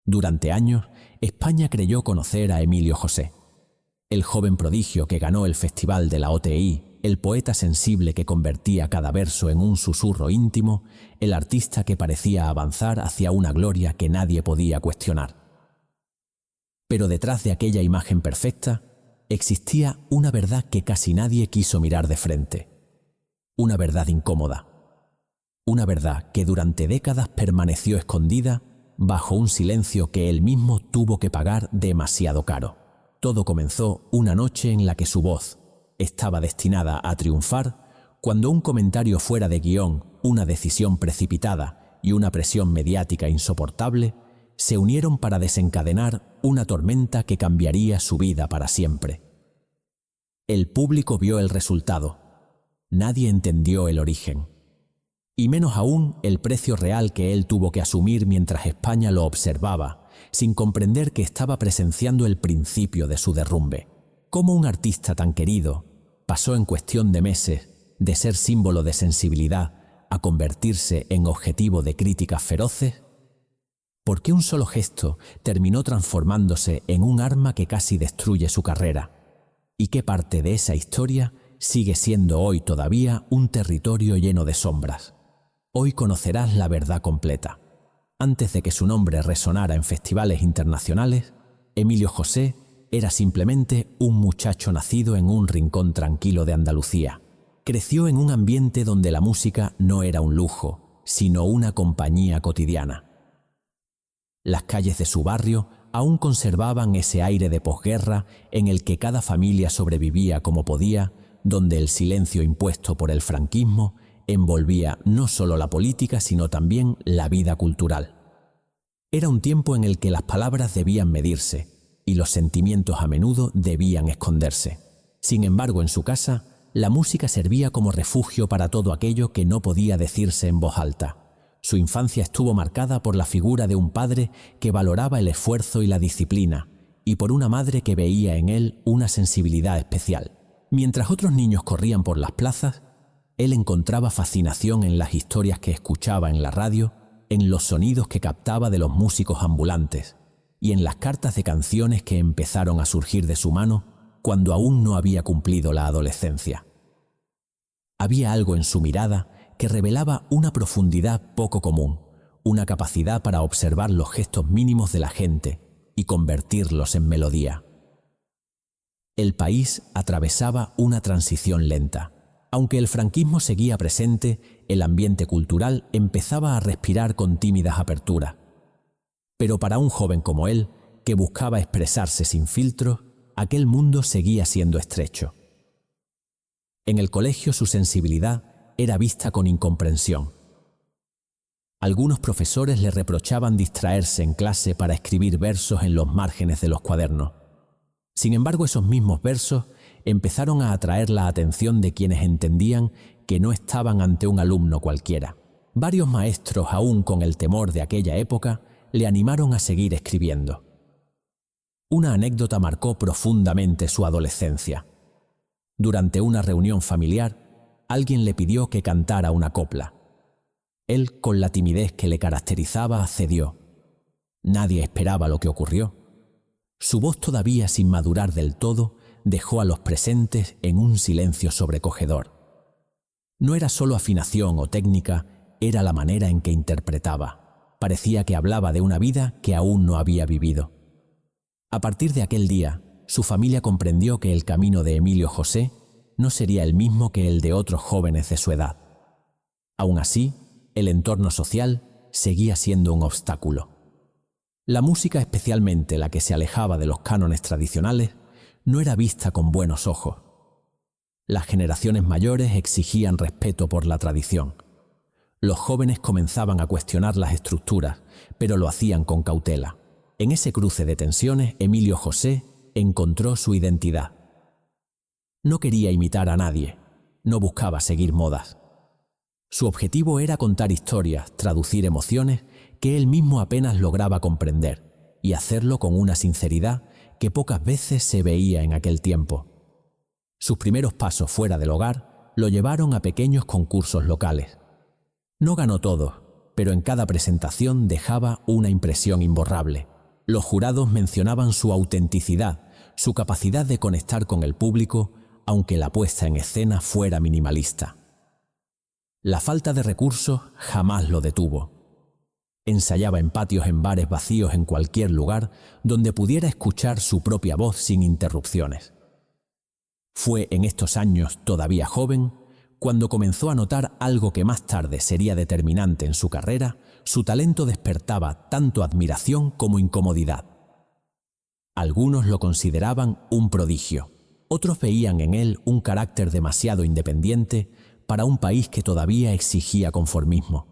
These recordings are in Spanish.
Durante años, España creyó conocer a Emilio José, el joven prodigio que ganó el Festival de la OTI, el poeta sensible que convertía cada verso en un susurro íntimo, el artista que parecía avanzar hacia una gloria que nadie podía cuestionar. Pero detrás de aquella imagen perfecta existía una verdad que casi nadie quiso mirar de frente. Una verdad incómoda. Una verdad que durante décadas permaneció escondida bajo un silencio que él mismo tuvo que pagar demasiado caro. Todo comenzó una noche en la que su voz estaba destinada a triunfar cuando un comentario fuera de guión, una decisión precipitada y una presión mediática insoportable se unieron para desencadenar una tormenta que cambiaría su vida para siempre. El público vio el resultado. Nadie entendió el origen. Y menos aún el precio real que él tuvo que asumir mientras España lo observaba, sin comprender que estaba presenciando el principio de su derrumbe. ¿Cómo un artista tan querido pasó en cuestión de meses de ser símbolo de sensibilidad a convertirse en objetivo de críticas feroces? ¿Por qué un solo gesto terminó transformándose en un arma que casi destruye su carrera? ¿Y qué parte de esa historia sigue siendo hoy todavía un territorio lleno de sombras? Hoy conocerás la verdad completa. Antes de que su nombre resonara en festivales internacionales, Emilio José era simplemente un muchacho nacido en un rincón tranquilo de Andalucía. Creció en un ambiente donde la música no era un lujo, sino una compañía cotidiana. Las calles de su barrio aún conservaban ese aire de posguerra en el que cada familia sobrevivía como podía, donde el silencio impuesto por el franquismo envolvía no solo la política, sino también la vida cultural. Era un tiempo en el que las palabras debían medirse y los sentimientos a menudo debían esconderse. Sin embargo, en su casa, la música servía como refugio para todo aquello que no podía decirse en voz alta. Su infancia estuvo marcada por la figura de un padre que valoraba el esfuerzo y la disciplina, y por una madre que veía en él una sensibilidad especial. Mientras otros niños corrían por las plazas, él encontraba fascinación en las historias que escuchaba en la radio, en los sonidos que captaba de los músicos ambulantes y en las cartas de canciones que empezaron a surgir de su mano cuando aún no había cumplido la adolescencia. Había algo en su mirada que revelaba una profundidad poco común, una capacidad para observar los gestos mínimos de la gente y convertirlos en melodía. El país atravesaba una transición lenta. Aunque el franquismo seguía presente, el ambiente cultural empezaba a respirar con tímidas aperturas. Pero para un joven como él, que buscaba expresarse sin filtros, aquel mundo seguía siendo estrecho. En el colegio su sensibilidad era vista con incomprensión. Algunos profesores le reprochaban distraerse en clase para escribir versos en los márgenes de los cuadernos. Sin embargo, esos mismos versos empezaron a atraer la atención de quienes entendían que no estaban ante un alumno cualquiera. Varios maestros, aún con el temor de aquella época, le animaron a seguir escribiendo. Una anécdota marcó profundamente su adolescencia. Durante una reunión familiar, alguien le pidió que cantara una copla. Él, con la timidez que le caracterizaba, accedió. Nadie esperaba lo que ocurrió. Su voz, todavía sin madurar del todo, dejó a los presentes en un silencio sobrecogedor. No era solo afinación o técnica, era la manera en que interpretaba. Parecía que hablaba de una vida que aún no había vivido. A partir de aquel día, su familia comprendió que el camino de Emilio José no sería el mismo que el de otros jóvenes de su edad. Aún así, el entorno social seguía siendo un obstáculo. La música, especialmente la que se alejaba de los cánones tradicionales, no era vista con buenos ojos. Las generaciones mayores exigían respeto por la tradición. Los jóvenes comenzaban a cuestionar las estructuras, pero lo hacían con cautela. En ese cruce de tensiones, Emilio José encontró su identidad. No quería imitar a nadie, no buscaba seguir modas. Su objetivo era contar historias, traducir emociones que él mismo apenas lograba comprender, y hacerlo con una sinceridad que pocas veces se veía en aquel tiempo. Sus primeros pasos fuera del hogar lo llevaron a pequeños concursos locales. No ganó todos, pero en cada presentación dejaba una impresión imborrable. Los jurados mencionaban su autenticidad, su capacidad de conectar con el público, aunque la puesta en escena fuera minimalista. La falta de recursos jamás lo detuvo. Ensayaba en patios en bares vacíos en cualquier lugar donde pudiera escuchar su propia voz sin interrupciones. Fue en estos años todavía joven cuando comenzó a notar algo que más tarde sería determinante en su carrera. Su talento despertaba tanto admiración como incomodidad. Algunos lo consideraban un prodigio, otros veían en él un carácter demasiado independiente para un país que todavía exigía conformismo.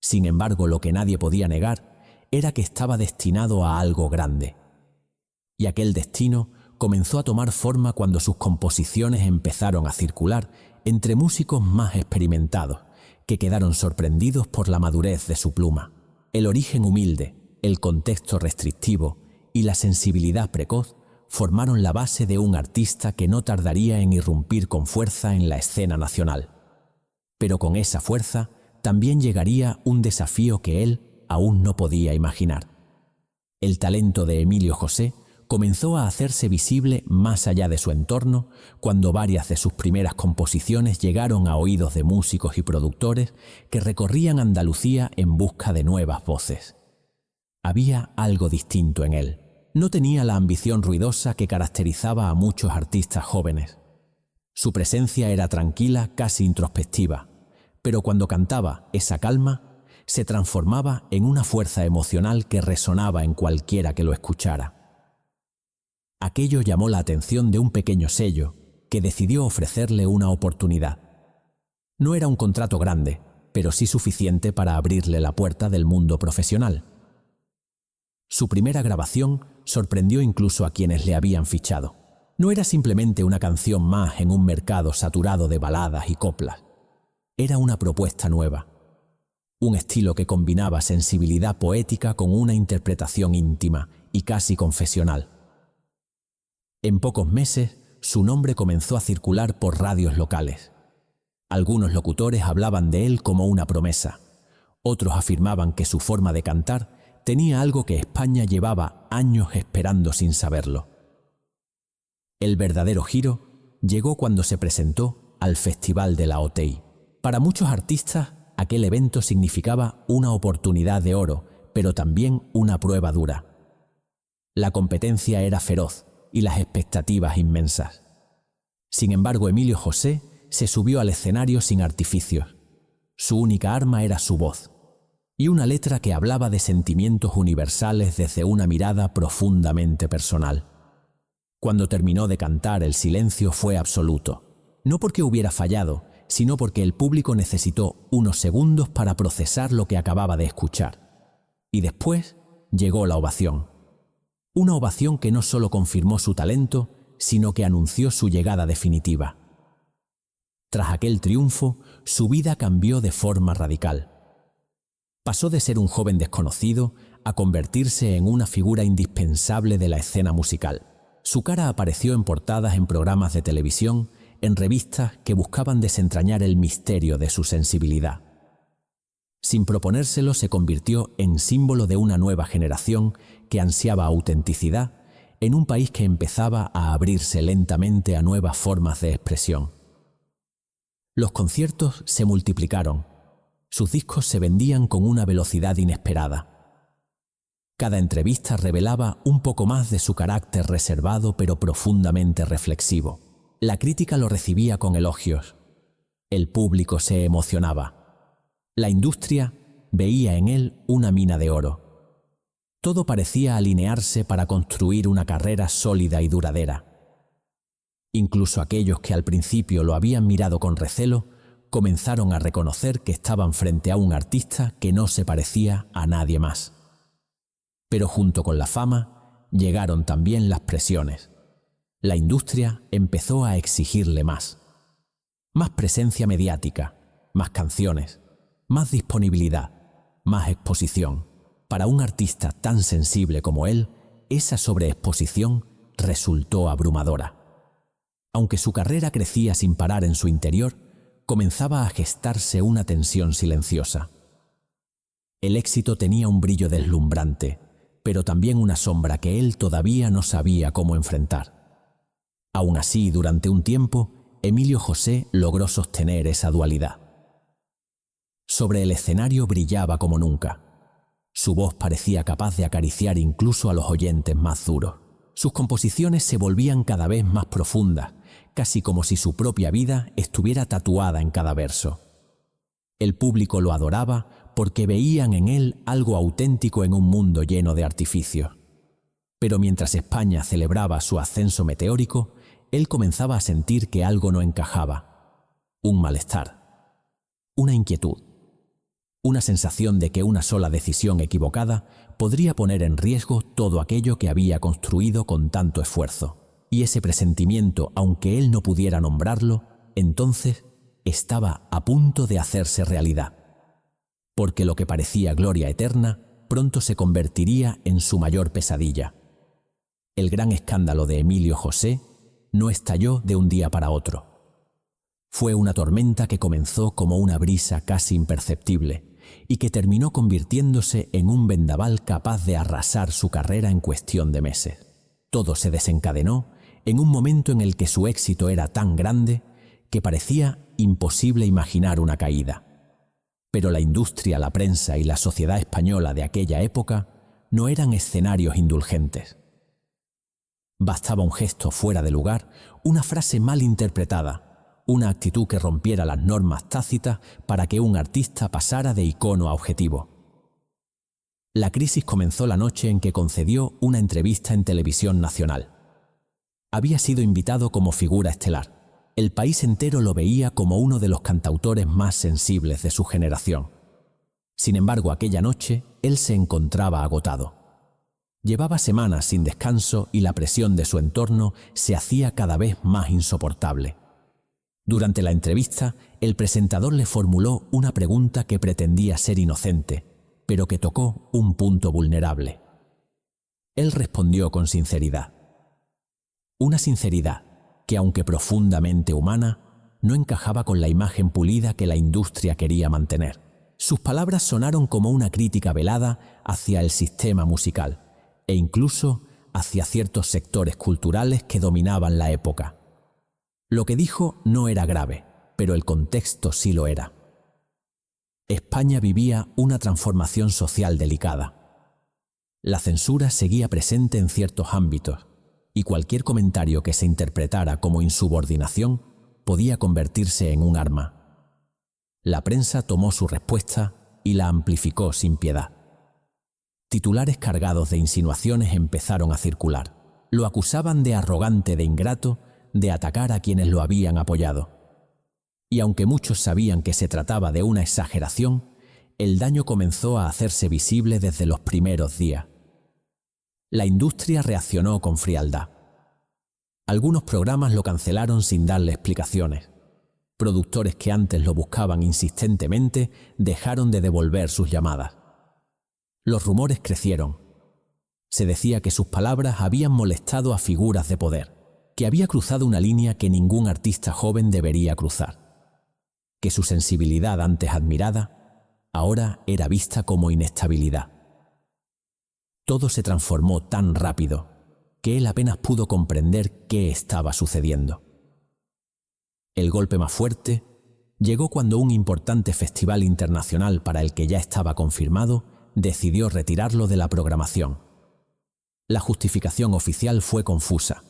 Sin embargo, lo que nadie podía negar era que estaba destinado a algo grande. Y aquel destino comenzó a tomar forma cuando sus composiciones empezaron a circular entre músicos más experimentados, que quedaron sorprendidos por la madurez de su pluma. El origen humilde, el contexto restrictivo y la sensibilidad precoz formaron la base de un artista que no tardaría en irrumpir con fuerza en la escena nacional. Pero con esa fuerza también llegaría un desafío que él aún no podía imaginar. El talento de Emilio José comenzó a hacerse visible más allá de su entorno cuando varias de sus primeras composiciones llegaron a oídos de músicos y productores que recorrían Andalucía en busca de nuevas voces. Había algo distinto en él. No tenía la ambición ruidosa que caracterizaba a muchos artistas jóvenes. Su presencia era tranquila, casi introspectiva, pero cuando cantaba, esa calma se transformaba en una fuerza emocional que resonaba en cualquiera que lo escuchara. Aquello llamó la atención de un pequeño sello que decidió ofrecerle una oportunidad. No era un contrato grande, pero sí suficiente para abrirle la puerta del mundo profesional. Su primera grabación sorprendió incluso a quienes le habían fichado. No era simplemente una canción más en un mercado saturado de baladas y coplas. Era una propuesta nueva, un estilo que combinaba sensibilidad poética con una interpretación íntima y casi confesional. En pocos meses, su nombre comenzó a circular por radios locales. Algunos locutores hablaban de él como una promesa, otros afirmaban que su forma de cantar tenía algo que España llevaba años esperando sin saberlo. El verdadero giro llegó cuando se presentó al Festival de la OTI. Para muchos artistas, aquel evento significaba una oportunidad de oro, pero también una prueba dura. La competencia era feroz y las expectativas inmensas. Sin embargo, Emilio José se subió al escenario sin artificios. Su única arma era su voz, y una letra que hablaba de sentimientos universales desde una mirada profundamente personal. Cuando terminó de cantar, el silencio fue absoluto, no porque hubiera fallado, sino porque el público necesitó unos segundos para procesar lo que acababa de escuchar. Y después llegó la ovación. Una ovación que no solo confirmó su talento, sino que anunció su llegada definitiva. Tras aquel triunfo, su vida cambió de forma radical. Pasó de ser un joven desconocido a convertirse en una figura indispensable de la escena musical. Su cara apareció en portadas en programas de televisión, en revistas que buscaban desentrañar el misterio de su sensibilidad. Sin proponérselo, se convirtió en símbolo de una nueva generación que ansiaba autenticidad en un país que empezaba a abrirse lentamente a nuevas formas de expresión. Los conciertos se multiplicaron, sus discos se vendían con una velocidad inesperada. Cada entrevista revelaba un poco más de su carácter reservado pero profundamente reflexivo. La crítica lo recibía con elogios. El público se emocionaba. La industria veía en él una mina de oro. Todo parecía alinearse para construir una carrera sólida y duradera. Incluso aquellos que al principio lo habían mirado con recelo, comenzaron a reconocer que estaban frente a un artista que no se parecía a nadie más. Pero junto con la fama, llegaron también las presiones. La industria empezó a exigirle más. Más presencia mediática, más canciones, más disponibilidad, más exposición. Para un artista tan sensible como él, esa sobreexposición resultó abrumadora. Aunque su carrera crecía sin parar en su interior, comenzaba a gestarse una tensión silenciosa. El éxito tenía un brillo deslumbrante, pero también una sombra que él todavía no sabía cómo enfrentar. Aún así, durante un tiempo, Emilio José logró sostener esa dualidad. Sobre el escenario brillaba como nunca. Su voz parecía capaz de acariciar incluso a los oyentes más duros. Sus composiciones se volvían cada vez más profundas, casi como si su propia vida estuviera tatuada en cada verso. El público lo adoraba porque veían en él algo auténtico en un mundo lleno de artificios. Pero mientras España celebraba su ascenso meteórico, él comenzaba a sentir que algo no encajaba. Un malestar, una inquietud, una sensación de que una sola decisión equivocada podría poner en riesgo todo aquello que había construido con tanto esfuerzo. Y ese presentimiento, aunque él no pudiera nombrarlo, entonces estaba a punto de hacerse realidad. Porque lo que parecía gloria eterna pronto se convertiría en su mayor pesadilla. El gran escándalo de Emilio José no estalló de un día para otro. Fue una tormenta que comenzó como una brisa casi imperceptible y que terminó convirtiéndose en un vendaval capaz de arrasar su carrera en cuestión de meses. Todo se desencadenó en un momento en el que su éxito era tan grande que parecía imposible imaginar una caída. Pero la industria, la prensa y la sociedad española de aquella época no eran escenarios indulgentes. Bastaba un gesto fuera de lugar, una frase mal interpretada, una actitud que rompiera las normas tácitas para que un artista pasara de icono a objetivo. La crisis comenzó la noche en que concedió una entrevista en Televisión Nacional. Había sido invitado como figura estelar. El país entero lo veía como uno de los cantautores más sensibles de su generación. Sin embargo, aquella noche él se encontraba agotado. Llevaba semanas sin descanso y la presión de su entorno se hacía cada vez más insoportable. Durante la entrevista, el presentador le formuló una pregunta que pretendía ser inocente, pero que tocó un punto vulnerable. Él respondió con sinceridad. Una sinceridad que, aunque profundamente humana, no encajaba con la imagen pulida que la industria quería mantener. Sus palabras sonaron como una crítica velada hacia el sistema musical e incluso hacia ciertos sectores culturales que dominaban la época. Lo que dijo no era grave, pero el contexto sí lo era. España vivía una transformación social delicada. La censura seguía presente en ciertos ámbitos, y cualquier comentario que se interpretara como insubordinación podía convertirse en un arma. La prensa tomó su respuesta y la amplificó sin piedad. Titulares cargados de insinuaciones empezaron a circular. Lo acusaban de arrogante, de ingrato, de atacar a quienes lo habían apoyado. Y aunque muchos sabían que se trataba de una exageración, el daño comenzó a hacerse visible desde los primeros días. La industria reaccionó con frialdad. Algunos programas lo cancelaron sin darle explicaciones. Productores que antes lo buscaban insistentemente dejaron de devolver sus llamadas. Los rumores crecieron. Se decía que sus palabras habían molestado a figuras de poder, que había cruzado una línea que ningún artista joven debería cruzar, que su sensibilidad antes admirada, ahora era vista como inestabilidad. Todo se transformó tan rápido que él apenas pudo comprender qué estaba sucediendo. El golpe más fuerte llegó cuando un importante festival internacional para el que ya estaba confirmado decidió retirarlo de la programación. La justificación oficial fue confusa.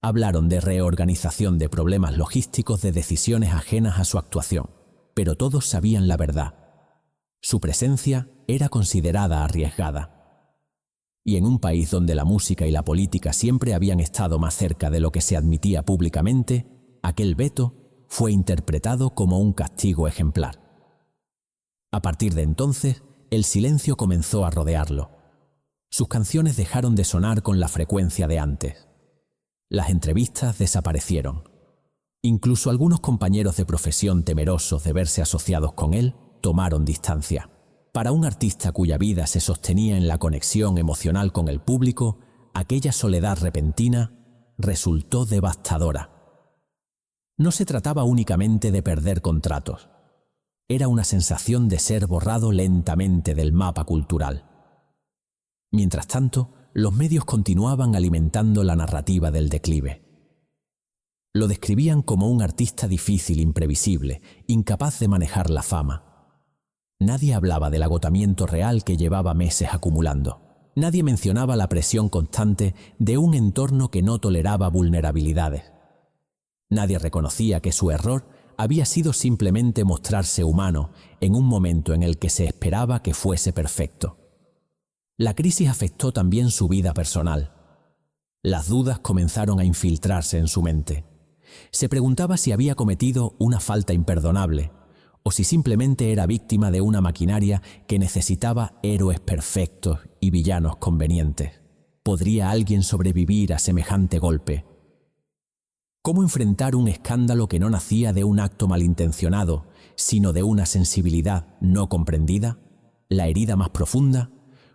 Hablaron de reorganización, de problemas logísticos, de decisiones ajenas a su actuación, pero todos sabían la verdad. Su presencia era considerada arriesgada. Y en un país donde la música y la política siempre habían estado más cerca de lo que se admitía públicamente, aquel veto fue interpretado como un castigo ejemplar. A partir de entonces, el silencio comenzó a rodearlo. Sus canciones dejaron de sonar con la frecuencia de antes. Las entrevistas desaparecieron. Incluso algunos compañeros de profesión, temerosos de verse asociados con él, tomaron distancia. Para un artista cuya vida se sostenía en la conexión emocional con el público, aquella soledad repentina resultó devastadora. No se trataba únicamente de perder contratos. Era una sensación de ser borrado lentamente del mapa cultural. Mientras tanto, los medios continuaban alimentando la narrativa del declive. Lo describían como un artista difícil, imprevisible, incapaz de manejar la fama. Nadie hablaba del agotamiento real que llevaba meses acumulando. Nadie mencionaba la presión constante de un entorno que no toleraba vulnerabilidades. Nadie reconocía que su error había sido simplemente mostrarse humano en un momento en el que se esperaba que fuese perfecto. La crisis afectó también su vida personal. Las dudas comenzaron a infiltrarse en su mente. Se preguntaba si había cometido una falta imperdonable o si simplemente era víctima de una maquinaria que necesitaba héroes perfectos y villanos convenientes. ¿Podría alguien sobrevivir a semejante golpe? ¿Cómo enfrentar un escándalo que no nacía de un acto malintencionado, sino de una sensibilidad no comprendida? La herida más profunda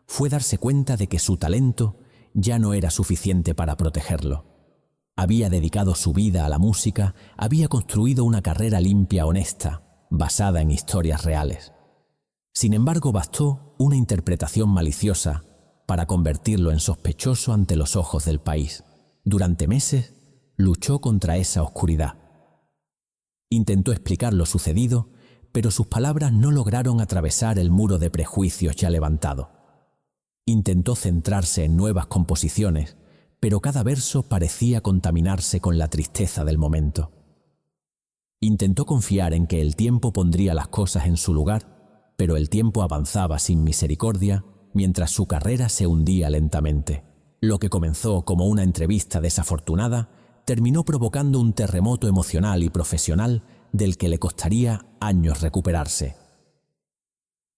fue darse cuenta de que su talento ya no era suficiente para protegerlo. Había dedicado su vida a la música, había construido una carrera limpia, honesta, basada en historias reales. Sin embargo, bastó una interpretación maliciosa para convertirlo en sospechoso ante los ojos del país. Durante meses, luchó contra esa oscuridad. Intentó explicar lo sucedido, pero sus palabras no lograron atravesar el muro de prejuicios ya levantado. Intentó centrarse en nuevas composiciones, pero cada verso parecía contaminarse con la tristeza del momento. Intentó confiar en que el tiempo pondría las cosas en su lugar, pero el tiempo avanzaba sin misericordia mientras su carrera se hundía lentamente. Lo que comenzó como una entrevista desafortunada terminó provocando un terremoto emocional y profesional del que le costaría años recuperarse.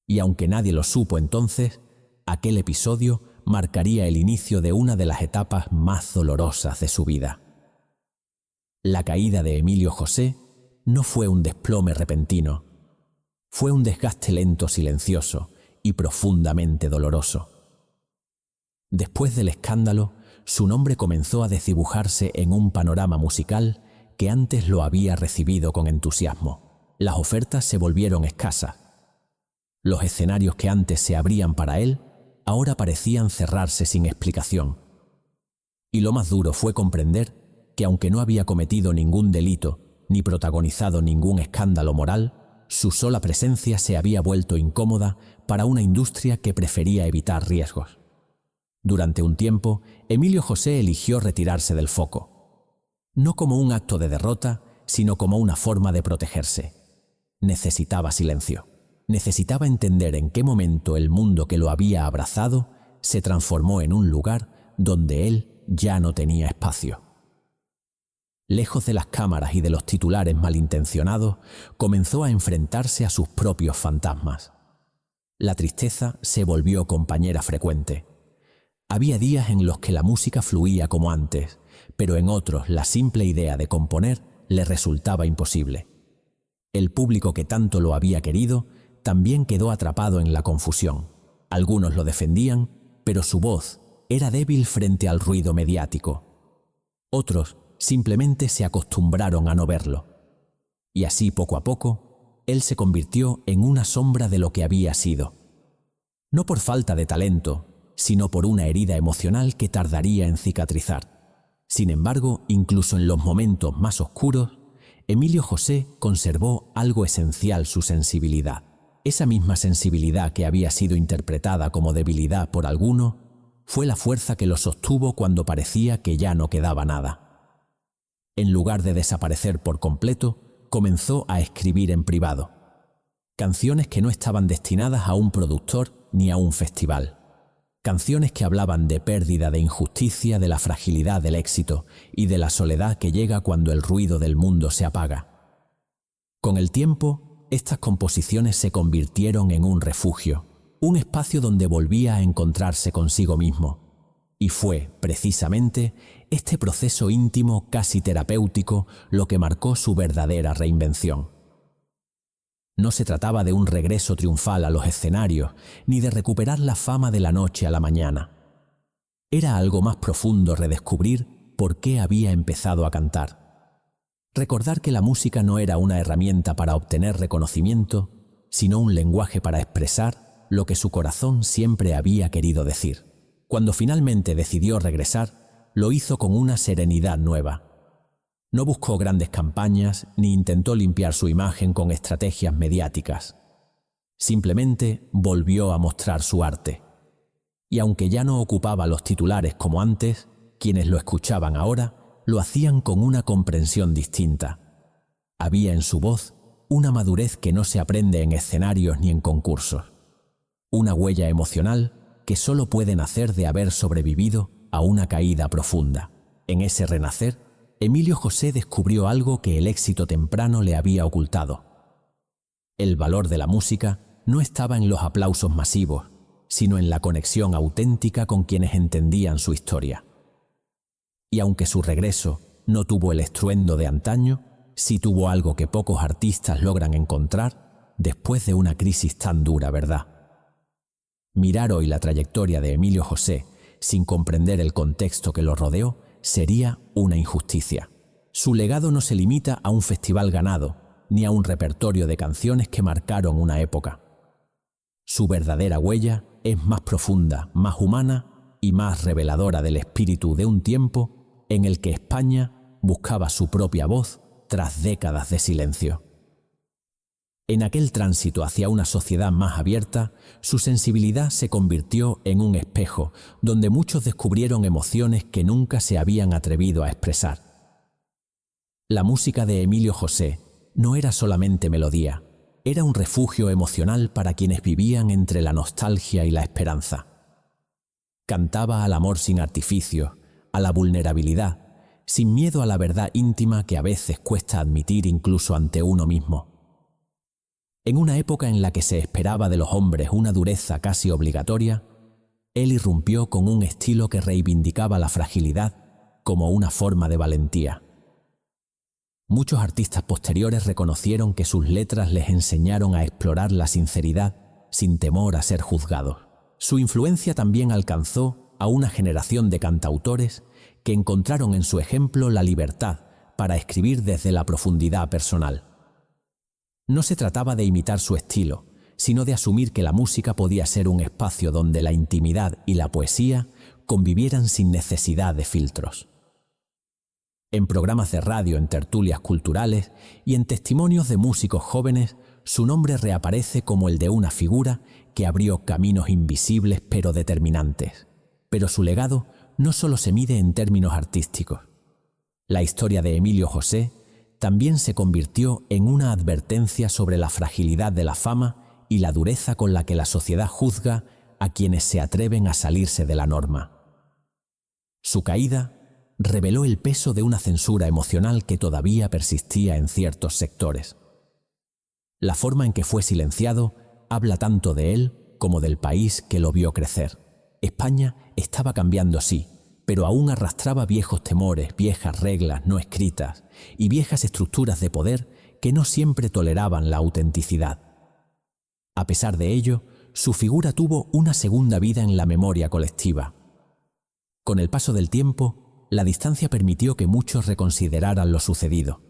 Y aunque nadie lo supo entonces, aquel episodio marcaría el inicio de una de las etapas más dolorosas de su vida. La caída de Emilio José no fue un desplome repentino, fue un desgaste lento, silencioso y profundamente doloroso. Después del escándalo, su nombre comenzó a desdibujarse en un panorama musical que antes lo había recibido con entusiasmo. Las ofertas se volvieron escasas. Los escenarios que antes se abrían para él, ahora parecían cerrarse sin explicación. Y lo más duro fue comprender que aunque no había cometido ningún delito ni protagonizado ningún escándalo moral, su sola presencia se había vuelto incómoda para una industria que prefería evitar riesgos. Durante un tiempo, Emilio José eligió retirarse del foco, no como un acto de derrota, sino como una forma de protegerse. Necesitaba silencio. Necesitaba entender en qué momento el mundo que lo había abrazado se transformó en un lugar donde él ya no tenía espacio. Lejos de las cámaras y de los titulares malintencionados, comenzó a enfrentarse a sus propios fantasmas. La tristeza se volvió compañera frecuente. Había días en los que la música fluía como antes, pero en otros la simple idea de componer le resultaba imposible. El público que tanto lo había querido también quedó atrapado en la confusión. Algunos lo defendían, pero su voz era débil frente al ruido mediático. Otros simplemente se acostumbraron a no verlo. Y así, poco a poco, él se convirtió en una sombra de lo que había sido. No por falta de talento, sino por una herida emocional que tardaría en cicatrizar. Sin embargo, incluso en los momentos más oscuros, Emilio José conservó algo esencial: su sensibilidad. Esa misma sensibilidad que había sido interpretada como debilidad por algunos, fue la fuerza que lo sostuvo cuando parecía que ya no quedaba nada. En lugar de desaparecer por completo, comenzó a escribir en privado. Canciones que no estaban destinadas a un productor ni a un festival. Canciones que hablaban de pérdida, de injusticia, de la fragilidad del éxito y de la soledad que llega cuando el ruido del mundo se apaga. Con el tiempo, estas composiciones se convirtieron en un refugio, un espacio donde volvía a encontrarse consigo mismo. Y fue, precisamente, este proceso íntimo, casi terapéutico, lo que marcó su verdadera reinvención. No se trataba de un regreso triunfal a los escenarios, ni de recuperar la fama de la noche a la mañana. Era algo más profundo redescubrir por qué había empezado a cantar. Recordar que la música no era una herramienta para obtener reconocimiento, sino un lenguaje para expresar lo que su corazón siempre había querido decir. Cuando finalmente decidió regresar, lo hizo con una serenidad nueva. No buscó grandes campañas ni intentó limpiar su imagen con estrategias mediáticas. Simplemente volvió a mostrar su arte. Y aunque ya no ocupaba los titulares como antes, quienes lo escuchaban ahora lo hacían con una comprensión distinta. Había en su voz una madurez que no se aprende en escenarios ni en concursos. Una huella emocional que solo puede nacer de haber sobrevivido a una caída profunda. En ese renacer, Emilio José descubrió algo que el éxito temprano le había ocultado. El valor de la música no estaba en los aplausos masivos, sino en la conexión auténtica con quienes entendían su historia. Y aunque su regreso no tuvo el estruendo de antaño, sí tuvo algo que pocos artistas logran encontrar después de una crisis tan dura, ¿verdad? Mirar hoy la trayectoria de Emilio José sin comprender el contexto que lo rodeó sería una injusticia. Su legado no se limita a un festival ganado, ni a un repertorio de canciones que marcaron una época. Su verdadera huella es más profunda, más humana y más reveladora del espíritu de un tiempo en el que España buscaba su propia voz tras décadas de silencio. En aquel tránsito hacia una sociedad más abierta, su sensibilidad se convirtió en un espejo donde muchos descubrieron emociones que nunca se habían atrevido a expresar. La música de Emilio José no era solamente melodía, era un refugio emocional para quienes vivían entre la nostalgia y la esperanza. Cantaba al amor sin artificio, a la vulnerabilidad, sin miedo a la verdad íntima que a veces cuesta admitir incluso ante uno mismo. En una época en la que se esperaba de los hombres una dureza casi obligatoria, él irrumpió con un estilo que reivindicaba la fragilidad como una forma de valentía. Muchos artistas posteriores reconocieron que sus letras les enseñaron a explorar la sinceridad sin temor a ser juzgados. Su influencia también alcanzó a una generación de cantautores que encontraron en su ejemplo la libertad para escribir desde la profundidad personal. No se trataba de imitar su estilo, sino de asumir que la música podía ser un espacio donde la intimidad y la poesía convivieran sin necesidad de filtros. En programas de radio, en tertulias culturales y en testimonios de músicos jóvenes, su nombre reaparece como el de una figura que abrió caminos invisibles pero determinantes. Pero su legado no solo se mide en términos artísticos. La historia de Emilio José también se convirtió en una advertencia sobre la fragilidad de la fama y la dureza con la que la sociedad juzga a quienes se atreven a salirse de la norma. Su caída reveló el peso de una censura emocional que todavía persistía en ciertos sectores. La forma en que fue silenciado habla tanto de él como del país que lo vio crecer. España estaba cambiando, sí, pero aún arrastraba viejos temores, viejas reglas no escritas y viejas estructuras de poder que no siempre toleraban la autenticidad. A pesar de ello, su figura tuvo una segunda vida en la memoria colectiva. Con el paso del tiempo, la distancia permitió que muchos reconsideraran lo sucedido.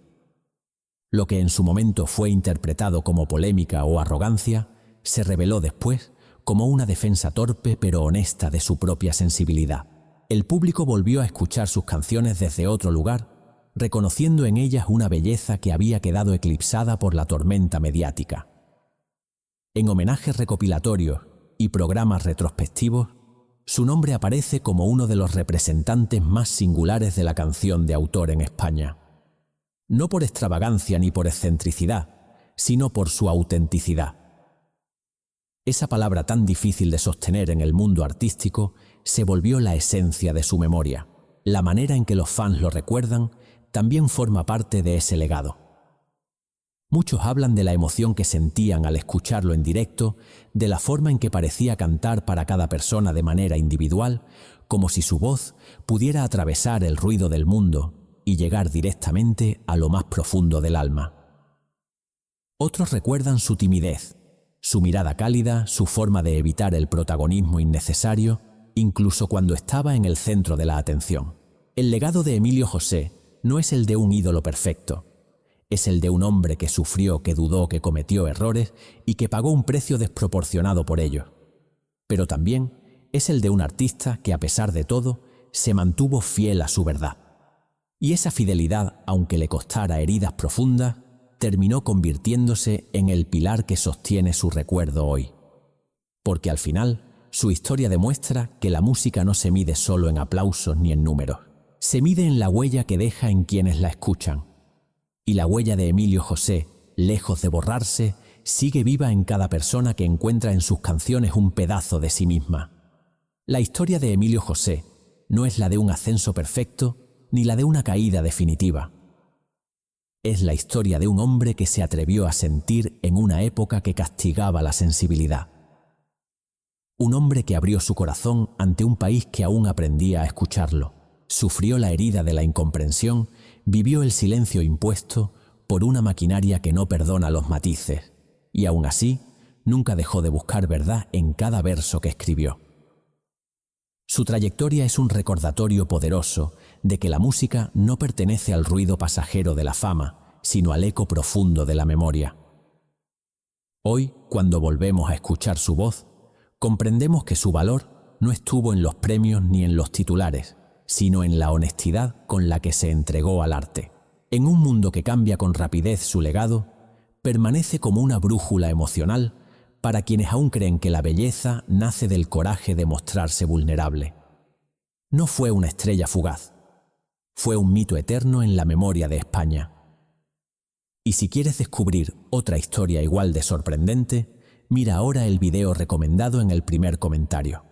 Lo que en su momento fue interpretado como polémica o arrogancia, se reveló después como una defensa torpe pero honesta de su propia sensibilidad. El público volvió a escuchar sus canciones desde otro lugar, reconociendo en ellas una belleza que había quedado eclipsada por la tormenta mediática. En homenajes recopilatorios y programas retrospectivos, su nombre aparece como uno de los representantes más singulares de la canción de autor en España. No por extravagancia ni por excentricidad, sino por su autenticidad. Esa palabra tan difícil de sostener en el mundo artístico se volvió la esencia de su memoria. La manera en que los fans lo recuerdan también forma parte de ese legado. Muchos hablan de la emoción que sentían al escucharlo en directo, de la forma en que parecía cantar para cada persona de manera individual, como si su voz pudiera atravesar el ruido del mundo y llegar directamente a lo más profundo del alma. Otros recuerdan su timidez, su mirada cálida, su forma de evitar el protagonismo innecesario, incluso cuando estaba en el centro de la atención. El legado de Emilio José no es el de un ídolo perfecto, es el de un hombre que sufrió, que dudó, que cometió errores y que pagó un precio desproporcionado por ello. Pero también es el de un artista que, a pesar de todo, se mantuvo fiel a su verdad. Y esa fidelidad, aunque le costara heridas profundas, terminó convirtiéndose en el pilar que sostiene su recuerdo hoy. Porque al final, su historia demuestra que la música no se mide solo en aplausos ni en números. Se mide en la huella que deja en quienes la escuchan. Y la huella de Emilio José, lejos de borrarse, sigue viva en cada persona que encuentra en sus canciones un pedazo de sí misma. La historia de Emilio José no es la de un ascenso perfecto ni la de una caída definitiva. Es la historia de un hombre que se atrevió a sentir en una época que castigaba la sensibilidad. Un hombre que abrió su corazón ante un país que aún aprendía a escucharlo, sufrió la herida de la incomprensión, vivió el silencio impuesto por una maquinaria que no perdona los matices, y aún así nunca dejó de buscar verdad en cada verso que escribió. Su trayectoria es un recordatorio poderoso de que la música no pertenece al ruido pasajero de la fama, sino al eco profundo de la memoria. Hoy, cuando volvemos a escuchar su voz, comprendemos que su valor no estuvo en los premios ni en los titulares, sino en la honestidad con la que se entregó al arte. En un mundo que cambia con rapidez su legado, permanece como una brújula emocional para quienes aún creen que la belleza nace del coraje de mostrarse vulnerable. No fue una estrella fugaz, fue un mito eterno en la memoria de España. Y si quieres descubrir otra historia igual de sorprendente, mira ahora el video recomendado en el primer comentario.